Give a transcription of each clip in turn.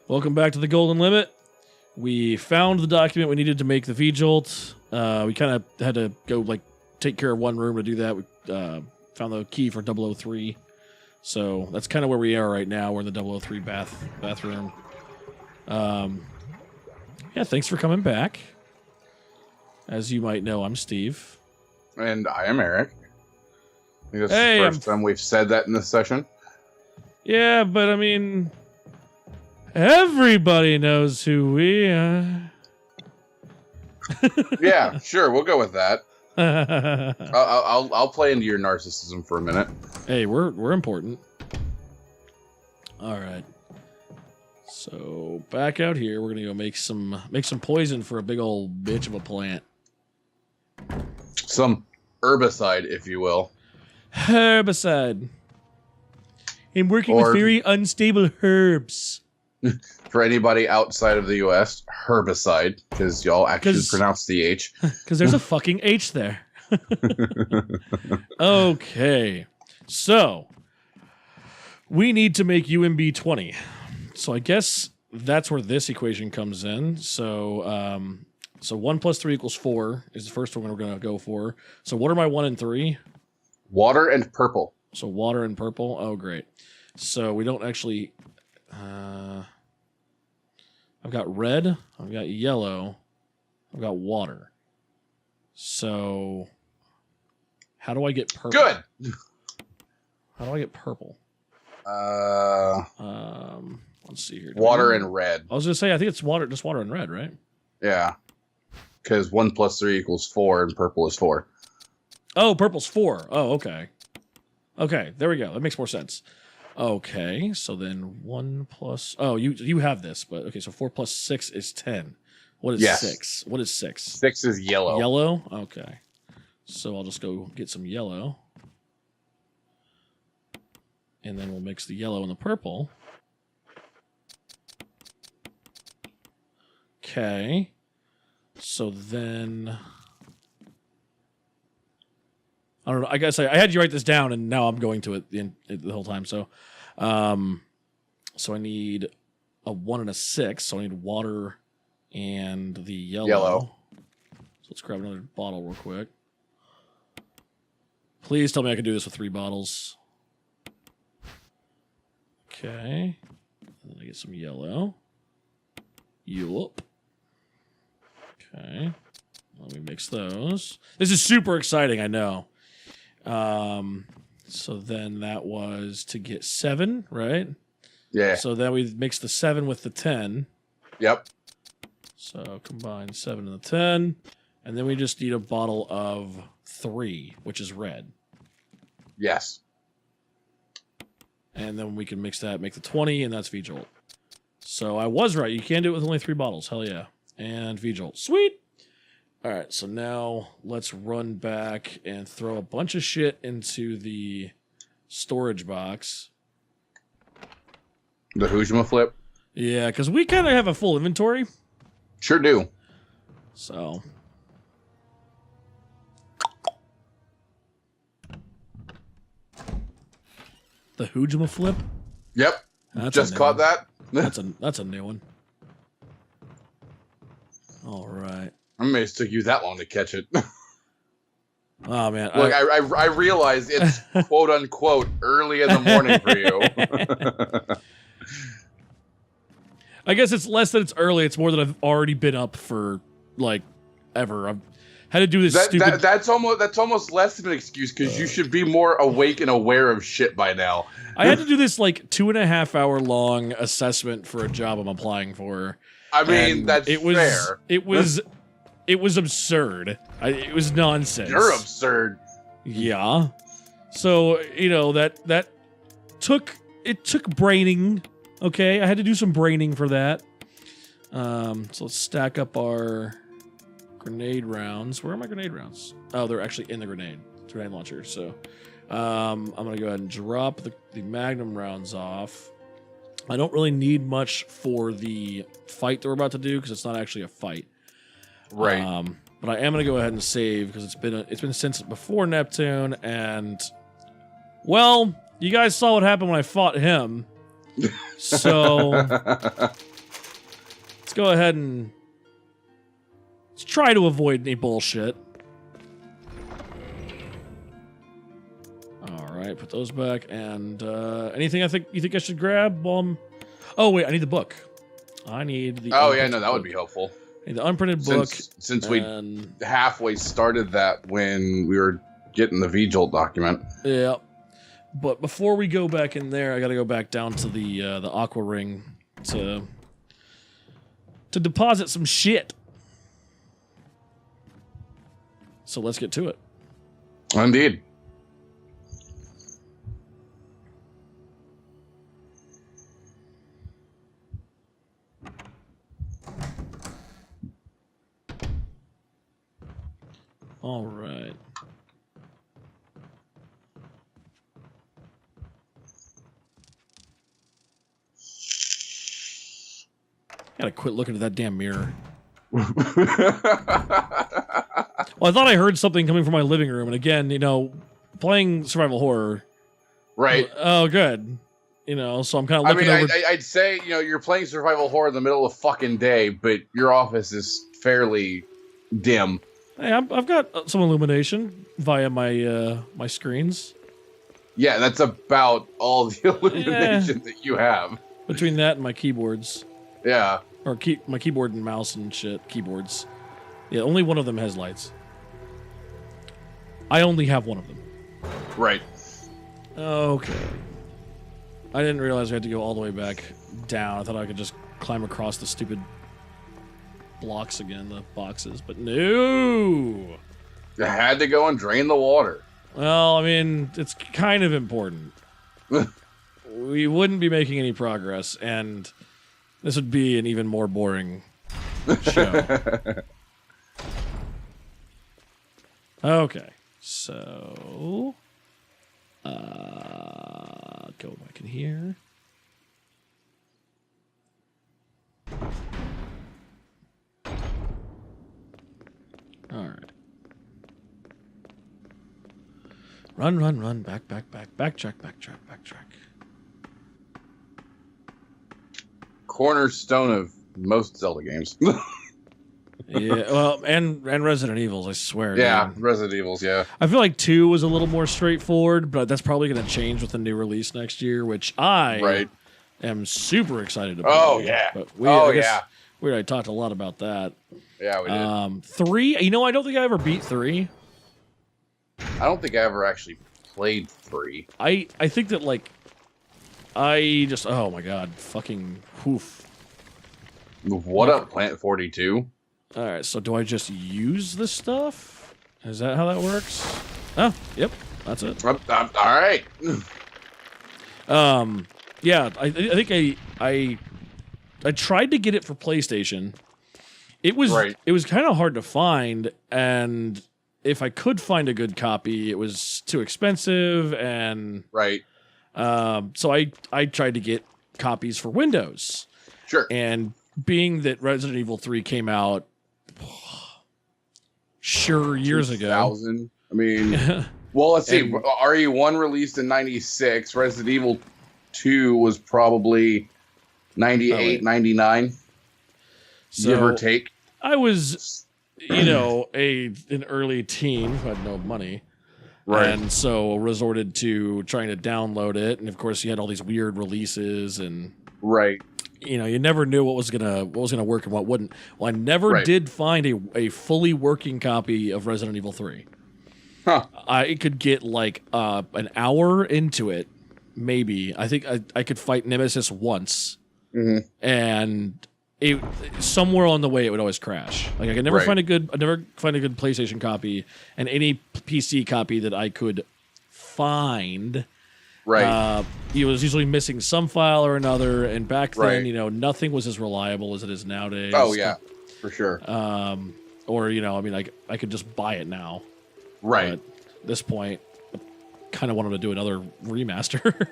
Welcome back to the Golden Limit. We found the document we needed to make the V-JOLT. We kind of had to go take care of one room to do that. We found the key for 003. So that's kind of where we are right now. We're in the 003 bathroom. Yeah, thanks for coming back. As you might know, I'm Steve. And I am Eric. I think that's the first time we've said that in this session. Yeah, but I mean, everybody knows who we are. Yeah, sure, we'll go with that. I'll play into your narcissism for a minute. Hey, we're important. All right. So back out here, we're gonna go make some poison for a big old bitch of a plant. Some herbicide, if you will. Herbicide. I'm working with very unstable herbs. For anybody outside of the U.S., herbicide, because y'all actually pronounce the H. Because there's a fucking H there. Okay. So, we need to make UMB 20. So I guess that's where this equation comes in. So, 1 plus 3 equals 4 is the first one we're going to go for. So what are my 1 and 3? Water and purple. So water and purple. Oh, great. So we don't actually... I've got red, I've got yellow, I've got water. So, how do I get purple? Good! How do I get purple? Let's see here. Water and red. I was going to say, I think it's just water and red, right? Yeah. Because 1 plus 3 equals 4, and purple is 4. Oh, purple's 4. Oh, okay. Okay, there we go. That makes more sense. Okay, so then 1 plus... Oh, you have this, but... Okay, so 4 plus 6 is 10. What is 6? What is 6? 6 is yellow. Yellow? Okay. So I'll just go get some yellow. And then we'll mix the yellow and the purple. Okay. So then... I don't know. I guess I had you write this down, and now I'm going to it the whole time. So, so I need a 1 and a 6. So I need water and the yellow. So let's grab another bottle real quick. Please tell me I can do this with 3 bottles. Okay. And then I get some yellow. Yup. Okay. Let me mix those. This is super exciting, I know. So then that was to get 7, right? Yeah. So then we mix the 7 with the 10. Yep. So combine 7 and the 10. And then we just need a bottle of 3, which is red. Yes. And then we can mix that, make the 20, and that's V-JOLT. So I was right. You can do it with only 3 bottles. Hell yeah. And V-JOLT. Sweet! All right, so now let's run back and throw a bunch of shit into the storage box. The Hujima flip? Yeah, because we kind of have a full inventory. Sure do. So. The Hujima flip? Yep. Just caught that? That's a new one. All right. I'm amazed it took you that long to catch it. Oh, man. Look, I realize it's quote-unquote early in the morning for you. I guess it's less that it's early. It's more that I've already been up for, ever. I've had to do this stupid... That's almost less of an excuse, because you should be more awake and aware of shit by now. I had to do this, 2.5 hour long assessment for a job I'm applying for. I mean, that's fair. It was absurd. It was nonsense. You're absurd. Yeah. So, that took braining. Okay, I had to do some braining for that. So let's stack up our grenade rounds. Where are my grenade rounds? Oh, they're actually in the grenade launcher. So I'm going to go ahead and drop the magnum rounds off. I don't really need much for the fight that we're about to do because it's not actually a fight. Right. But I am going to go ahead and save because it's been since before Neptune, and well, you guys saw what happened when I fought him. So go ahead and let's try to avoid any bullshit. All right, put those back. And anything you think I should grab? Oh wait, I need the book. I need the. Oh yeah, no, that would be helpful. I need the unprinted book. Since we halfway started that when we were getting the V-JOLT document. Yeah, but before we go back in there, I got to go back down to the aqua ring to deposit some shit. So let's get to it. Indeed. All right. Gotta quit looking at that damn mirror. Well, I thought I heard something coming from my living room, and again, you know, playing survival horror. Right. Oh, good. You know, so I'm kind of looking over. I'd say, you know, you're playing survival horror in the middle of the fucking day, but your office is fairly dim. Hey, I've got some illumination via my my screens. Yeah, that's about all the illumination that you have. Between that and my keyboards. Yeah. Or my keyboard and mouse and shit. Keyboards. Yeah, only one of them has lights. I only have one of them. Right. Okay. I didn't realize we had to go all the way back down. I thought I could just climb across the stupid blocks again, the boxes, but no. You had to go and drain the water. Well, I mean, it's kind of important. We wouldn't be making any progress, and this would be an even more boring show. Okay, so go back in here. All right. Run, back, backtrack. Cornerstone of most Zelda games. Yeah, well, and Resident Evils, I swear. Yeah, dude. Resident Evils, yeah. I feel like 2 was a little more straightforward, but that's probably going to change with the new release next year, which I am super excited about. Oh, yeah. But we already talked a lot about that. Yeah, we did. 3, you know, I don't think I ever beat 3. I don't think I ever actually played 3. I think that, like, oh my god, fucking woof. What up, Plant 42? Alright, so do I just use this stuff? Is that how that works? Oh, yep, that's it. Alright. Yeah, I think I tried to get it for PlayStation. It was kind of hard to find, and if I could find a good copy, it was too expensive, and so I tried to get copies for Windows. Sure. And being that Resident Evil 3 came out, years ago. I mean, well, let's see. RE1 released in 96. Resident Evil 2 was probably 98, 99. So give or take. I was, you know, an early teen who had no money. Right. And so resorted to trying to download it. And of course you had all these weird releases and you know, you never knew what was gonna work and what wouldn't. Well, I never did find a fully working copy of Resident Evil 3. Huh. I could get like an hour into it, maybe. I think I could fight Nemesis once. Mm-hmm. And it somewhere on the way it would always crash. Like I could never find a good PlayStation copy, and any PC copy that I could find. It was usually missing some file or another, and back then, you know, nothing was as reliable as it is nowadays. Oh yeah, for sure. Or you know, I mean, I could just buy it now. Right. But at this point, I kind of wanted to do another remaster.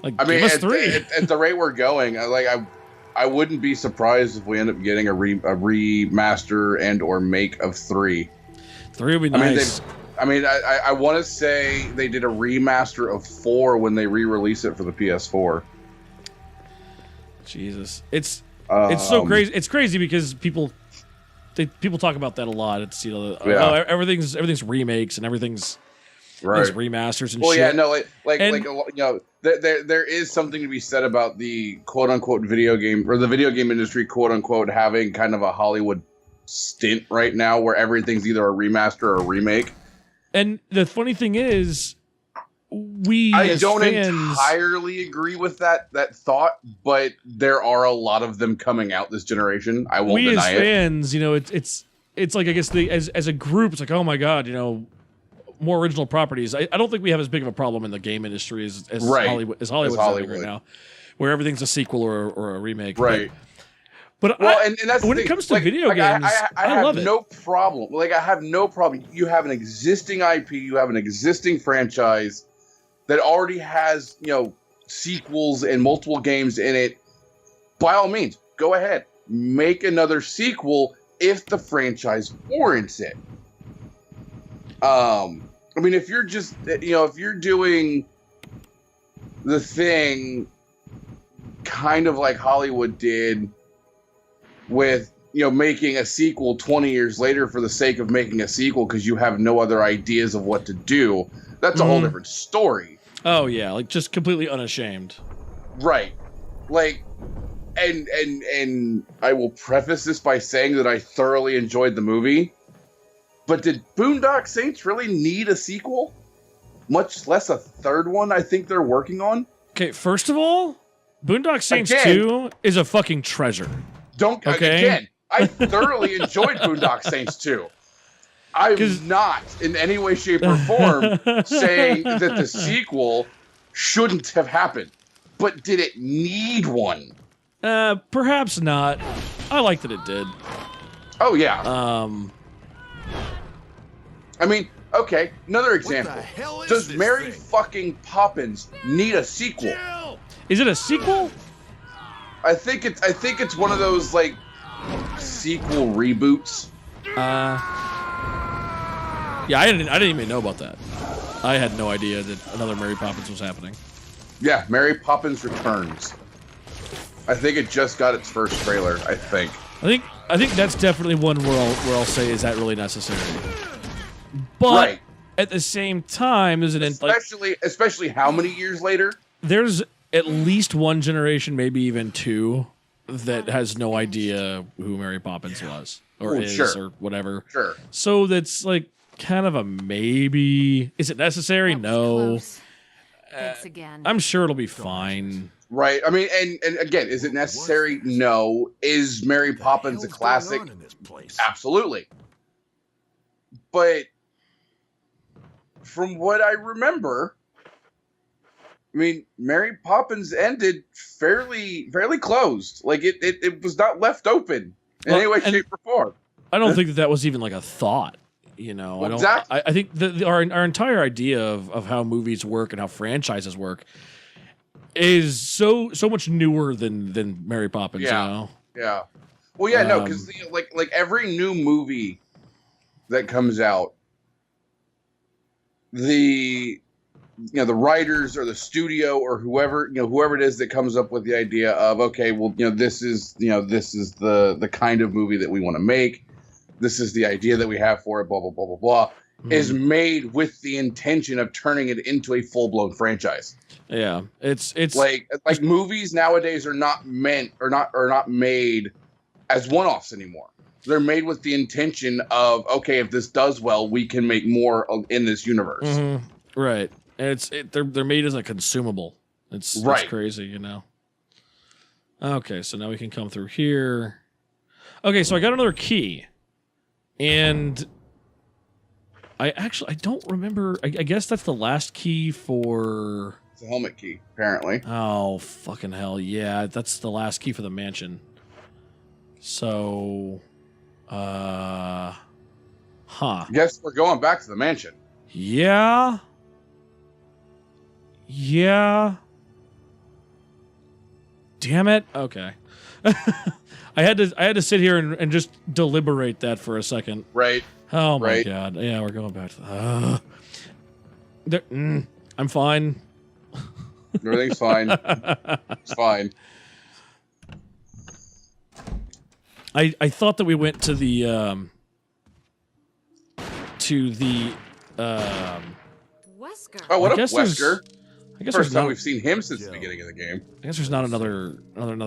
Like, I mean, give us 3. At the rate we're going, I wouldn't be surprised if we end up getting a remaster and or make of 3. 3 would be nice. I want to say they did a remaster of 4 when they re-released it for the PS4. Jesus, it's It's so crazy. It's crazy because people talk about that a lot. It's everything's remakes and everything's remasters and shit. Well, yeah, no, there is something to be said about the quote unquote video game or the video game industry quote unquote having kind of a Hollywood stint right now where everything's either a remaster or a remake. And the funny thing is, I don't entirely agree with that thought, but there are a lot of them coming out this generation. I won't deny it. We as fans, it's like, I guess as a group, it's like, oh my god, more original properties. I don't think we have as big of a problem in the game industry as Hollywood's having right now, where everything's a sequel or a remake. Right. But that's when it comes to video games, I love it. No problem. I have no problem. You have an existing IP, you have an existing franchise that already has, sequels and multiple games in it. By all means, go ahead. Make another sequel if the franchise warrants it. If you're just, if you're doing the thing kind of like Hollywood did with, making a sequel 20 years later for the sake of making a sequel because you have no other ideas of what to do, that's a whole different story. Oh yeah, just completely unashamed. Right. And I will preface this by saying that I thoroughly enjoyed the movie. But did Boondock Saints really need a sequel? Much less a third one I think they're working on? Okay, first of all, Boondock Saints 2 is a fucking treasure. I thoroughly enjoyed Boondock Saints 2. I'm not in any way, shape, or form saying that the sequel shouldn't have happened. But did it need one? Perhaps not. I like that it did. Oh, yeah. Okay, another example. Does Mary fucking Poppins need a sequel? Is it a sequel? I think it's one of those sequel reboots. Yeah, I didn't even know about that. I had no idea that another Mary Poppins was happening. Yeah, Mary Poppins Returns. I think it just got its first trailer. I think that's definitely one where I'll say, is that really necessary? But at the same time, isn't it especially how many years later? There's at least one generation, maybe even two, that has no idea who Mary Poppins was or or whatever. Sure. So that's kind of a maybe. Is it necessary? No. Thanks again. I'm sure it'll be fine. Right. And again, is it necessary? No. Is Mary Poppins a classic? Absolutely. But from what I remember, Mary Poppins ended fairly closed. It was not left open in any way, shape, or form. I don't think that was even a thought. Exactly. I think our entire idea of how movies work and how franchises work is so much newer than Mary Poppins. Yeah. Yeah. Well, yeah, no, because every new movie that comes out, the writers or the studio or whoever it is that comes up with the idea of, okay, well, this is the kind of movie that we want to make. This is the idea that we have for it, blah, blah, blah, blah, blah, is made with the intention of turning it into a full-blown franchise. Yeah. It's movies nowadays are not meant or not made as one-offs anymore. They're made with the intention of, okay, if this does well, we can make more in this universe. Mm-hmm. Right. And they're made as a consumable. It's crazy, Okay, so now we can come through here. Okay, so I got another key. And I don't remember. I guess that's the last key for... It's a helmet key, apparently. Oh, fucking hell. Yeah, that's the last key for the mansion. So... Guess we're going back to the mansion. Yeah. Damn it. Okay. I had to sit here and just deliberate that for a second. Right. Oh my god. Yeah, we're going back to I'm fine. Everything's fine. It's fine. I thought that we went to the Wesker. Oh, what I up, guess there's- Wesker? I guess First there's time not, we've seen him since the beginning of the game. I guess there's not another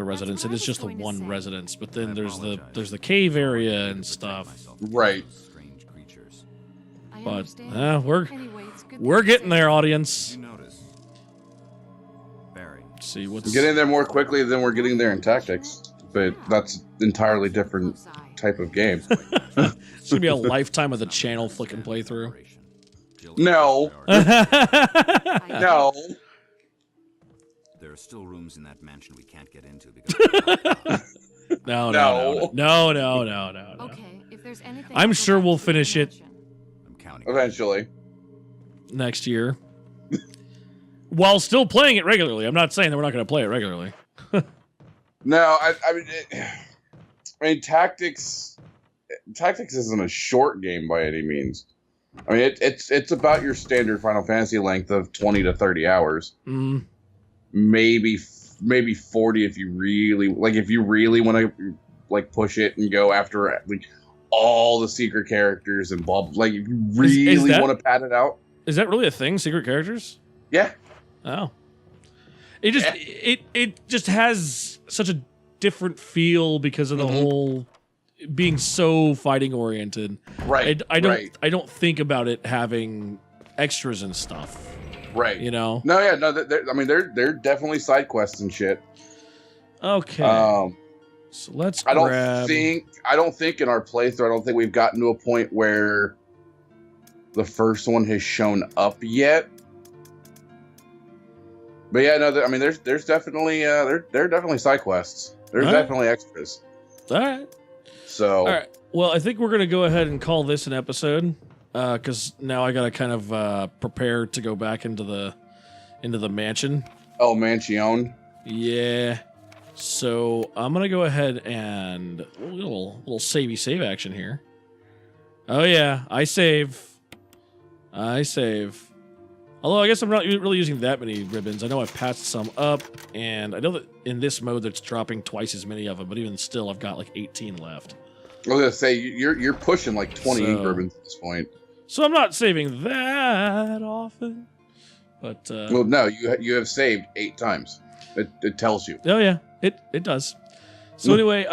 residence. It is just the one residence, but then there's the cave area and stuff. Right. Strange creatures. I But understand. we're Anyway, it's good we're that you're getting there, safe. audience. You notice. Barry. Let's see what's Getting there more quickly than we're getting there in Tactics, but that's entirely different Close eye. type of game. It's gonna be a lifetime of the channel flicking playthrough. No. I- No. There are still rooms in that mansion we can't get into because No. Okay, if there's anything, I'm I'll go sure back we'll to the finish it. mansion. I'm counting. Eventually. Next year. While still playing it regularly. I'm not saying that we're not going to play it regularly. No, I mean, Tactics isn't a short game by any means. I mean, it's about your standard Final Fantasy length of 20 to 30 hours. Mm. Maybe 40 if you really want to like push it and go after like all the secret characters and blah, like if you really that- want to pad it out. Is that really a thing? Secret characters? Yeah. Oh. It just it just has such a different feel because of the whole being so fighting oriented. Right. I don't think about it having extras and stuff. Right. You know? No, yeah, no. They're definitely side quests and shit. Okay. So let's I don't grab... think in our playthrough, I don't think we've gotten to a point where the first one has shown up yet. But yeah, no, I mean, there's definitely there are definitely side quests. There's All right. definitely extras. All right. So All right. Well, I think we're gonna go ahead and call this an episode because now I gotta kind of prepare to go back into the mansion. oh, Mansion. Yeah. So I'm gonna go ahead and a little savey save action here. Oh yeah, I save. Although I guess I'm not really using that many ribbons. I know I've passed some up, and I know that in this mode that's dropping twice as many of them. But even still, I've got like 18 left. I was gonna say you're pushing like 20 ink So- ribbons at this point. So I'm not saving that often. But Well, no, you have saved 8 times. It tells you. oh yeah, it does. So anyway,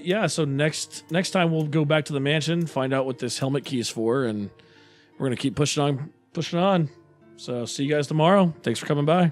yeah. So next time we'll go back to the mansion, find out what this helmet key is for, and we're gonna keep pushing on. So see you guys tomorrow. Thanks for coming by.